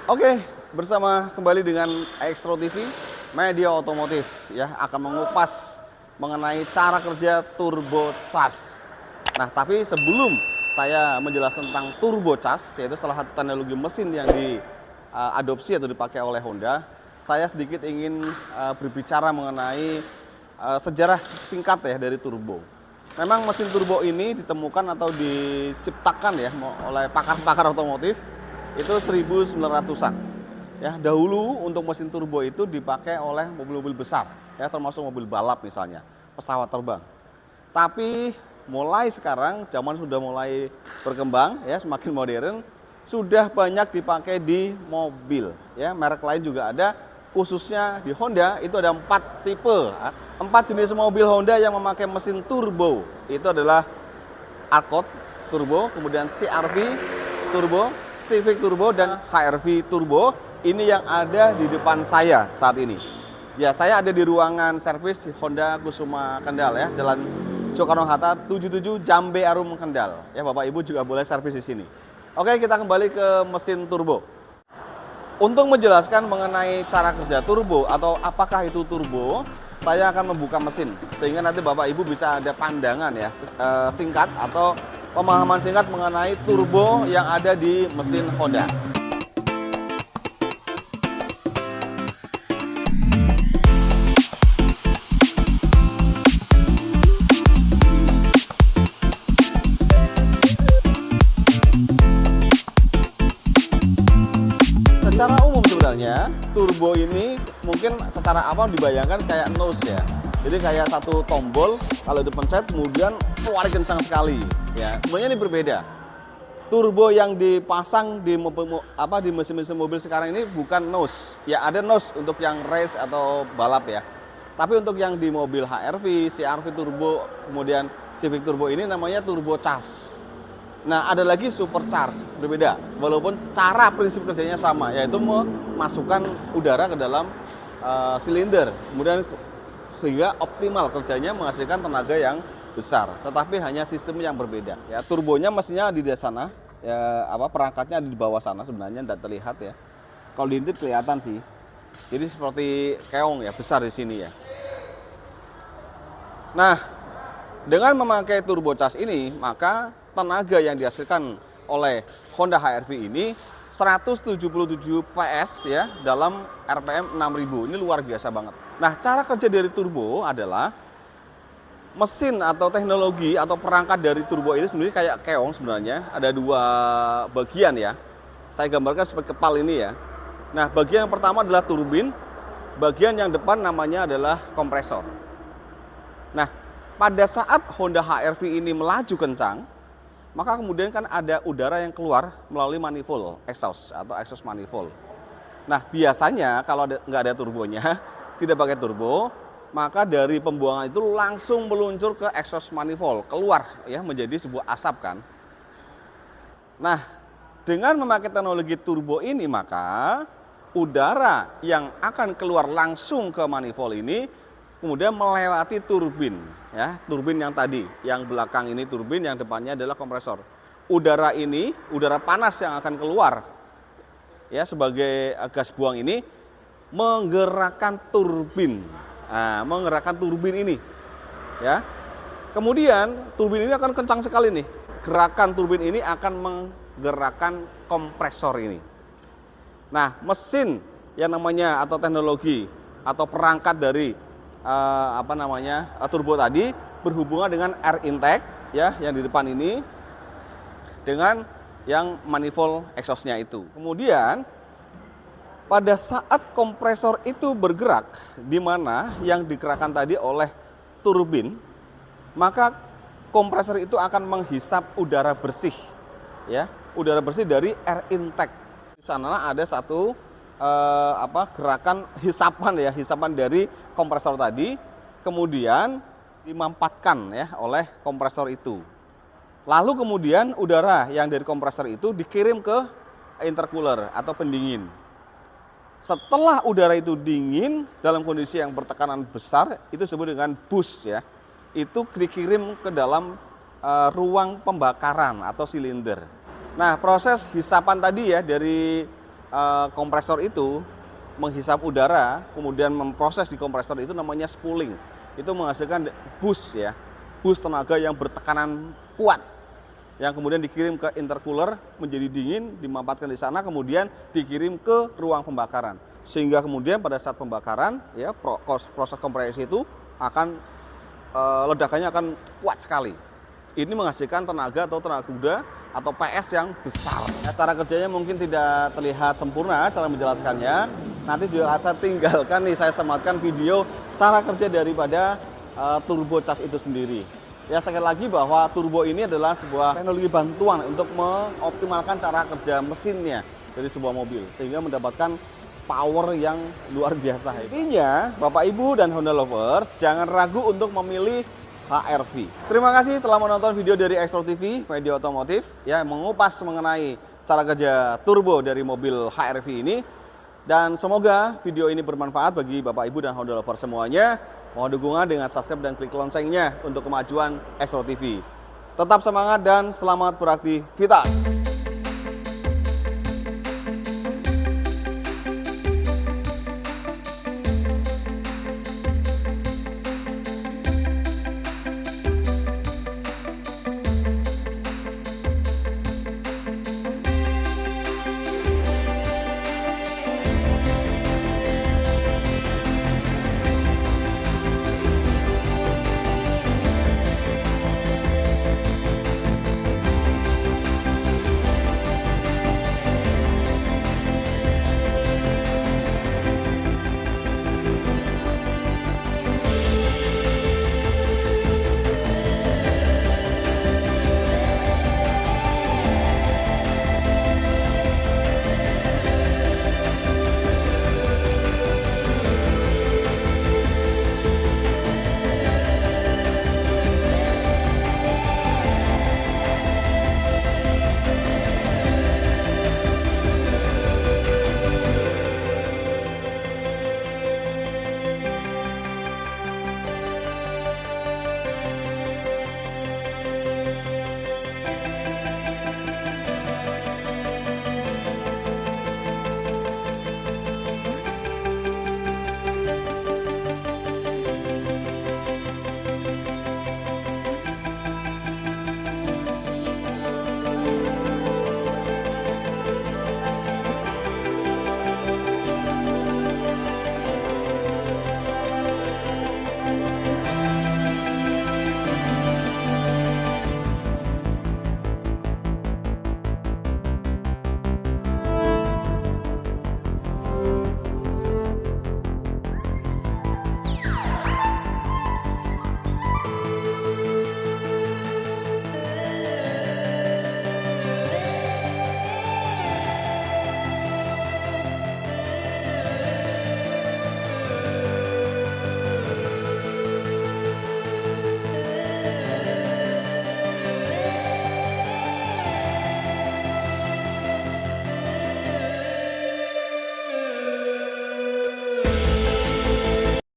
Oke, bersama kembali dengan Extro TV, media otomotif ya akan mengupas mengenai cara kerja turbo charge. Nah, tapi sebelum saya menjelaskan tentang turbo charge, yaitu salah satu teknologi mesin yang diadopsi atau dipakai oleh Honda, saya sedikit ingin berbicara mengenai sejarah singkat ya dari turbo. Memang mesin turbo ini ditemukan atau diciptakan ya oleh pakar-pakar otomotif itu 1900-an. Ya, dahulu untuk mesin turbo itu dipakai oleh mobil-mobil besar, ya termasuk mobil balap misalnya, pesawat terbang. Tapi mulai sekarang zaman sudah mulai berkembang ya, semakin modern, sudah banyak dipakai di mobil ya, merek lain juga ada, khususnya di Honda itu ada 4 tipe, 4 jenis mobil Honda yang memakai mesin turbo. Itu adalah Accord turbo, kemudian CR-V turbo, Civic turbo, dan HR-V turbo. Ini yang ada di depan saya saat ini. Ya, saya ada di ruangan servis di Honda Kusuma Kendal ya, Jalan Soekarno-Hatta 77 Jambe Arum Kendal. Ya, Bapak Ibu juga boleh servis di sini. Oke, kita kembali ke mesin turbo. Untuk menjelaskan mengenai cara kerja turbo atau apakah itu turbo, saya akan membuka mesin sehingga nanti Bapak Ibu bisa ada pandangan ya singkat atau pemahaman singkat mengenai turbo yang ada di mesin Honda. Secara umum sebenarnya turbo ini mungkin secara awam dibayangkan kayak nose ya. Jadi kayak satu tombol kalau dipencet kemudian keluar kencang sekali. Ya, sebenarnya ini berbeda. Turbo yang dipasang di mesin-mesin mobil sekarang ini bukan nose. Ya, ada nose untuk yang race atau balap ya. Tapi untuk yang di mobil HR-V, CR-V turbo, kemudian Civic turbo ini namanya turbo charge. Nah, ada lagi supercharge, berbeda. Walaupun cara prinsip kerjanya sama, yaitu memasukkan udara ke dalam silinder, kemudian sehingga optimal kerjanya menghasilkan tenaga yang besar. Tetapi hanya sistem yang berbeda. Ya, turbonya mestinya di sana, ya perangkatnya ada di bawah sana sebenarnya, tidak terlihat ya. Kalau diintip kelihatan sih. Jadi seperti keong ya, besar di sini ya. Nah, dengan memakai turbo charge ini, maka tenaga yang dihasilkan oleh Honda HR-V ini 177 PS ya dalam RPM 6000. Ini luar biasa banget. Nah, cara kerja dari turbo adalah mesin atau teknologi atau perangkat dari turbo ini sendiri kayak keong sebenarnya. Ada 2 bagian ya. Saya gambarkan seperti kepal ini ya. Nah, bagian yang pertama adalah turbin. Bagian yang depan namanya adalah kompresor. Nah, pada saat Honda HR-V ini melaju kencang, maka kemudian kan ada udara yang keluar melalui manifold exhaust atau exhaust manifold. Nah, biasanya kalau nggak ada turbonya, tidak pakai turbo, maka dari pembuangan itu langsung meluncur ke exhaust manifold, keluar ya menjadi sebuah asap kan. Nah, dengan memakai teknologi turbo ini, maka udara yang akan keluar langsung ke manifold ini kemudian melewati turbin, ya, turbin yang tadi, yang belakang ini turbin, yang depannya adalah kompresor. Udara ini, udara panas yang akan keluar, ya, sebagai gas buang ini menggerakkan turbin, menggerakkan turbin ini, ya. Kemudian turbin ini akan kencang sekali nih. Gerakan turbin ini akan menggerakkan kompresor ini. Nah, mesin yang namanya atau teknologi atau perangkat dari turbo tadi berhubungan dengan air intake ya yang di depan ini dengan yang manifold exhaustnya itu. Kemudian pada saat kompresor itu bergerak, di mana yang digerakkan tadi oleh turbin, maka kompresor itu akan menghisap udara bersih ya, udara bersih dari air intake. Di sana ada satu gerakan hisapan dari kompresor tadi, kemudian dimampatkan ya oleh kompresor itu. Lalu kemudian udara yang dari kompresor itu dikirim ke intercooler atau pendingin. Setelah udara itu dingin dalam kondisi yang bertekanan besar, itu disebut dengan boost ya. Itu dikirim ke dalam ruang pembakaran atau silinder. Nah, proses hisapan tadi ya dari kompresor itu menghisap udara, kemudian memproses di kompresor itu namanya spooling. Itu menghasilkan boost ya, boost tenaga yang bertekanan kuat, yang kemudian dikirim ke intercooler menjadi dingin, dimampatkan di sana, kemudian dikirim ke ruang pembakaran. Sehingga kemudian pada saat pembakaran, ya proses kompresi itu akan ledakannya akan kuat sekali. Ini menghasilkan tenaga atau tenaga kuda atau PS yang besar. Ya, cara kerjanya mungkin tidak terlihat sempurna cara menjelaskannya. Nanti juga saya tinggalkan nih, saya sematkan video cara kerja daripada turbo charge itu sendiri. Ya, sekali lagi bahwa turbo ini adalah sebuah teknologi bantuan untuk mengoptimalkan cara kerja mesinnya dari sebuah mobil sehingga mendapatkan power yang luar biasa. Intinya, Bapak Ibu dan Honda lovers, jangan ragu untuk memilih HR-V. Terima kasih telah menonton video dari Extro TV Media Otomotif ya, mengupas mengenai cara kerja turbo dari mobil HR-V ini. Dan semoga video ini bermanfaat bagi Bapak Ibu dan Honda lovers semuanya. Mohon dukungan dengan subscribe dan klik loncengnya untuk kemajuan Extro TV. Tetap semangat dan selamat beraktivitas.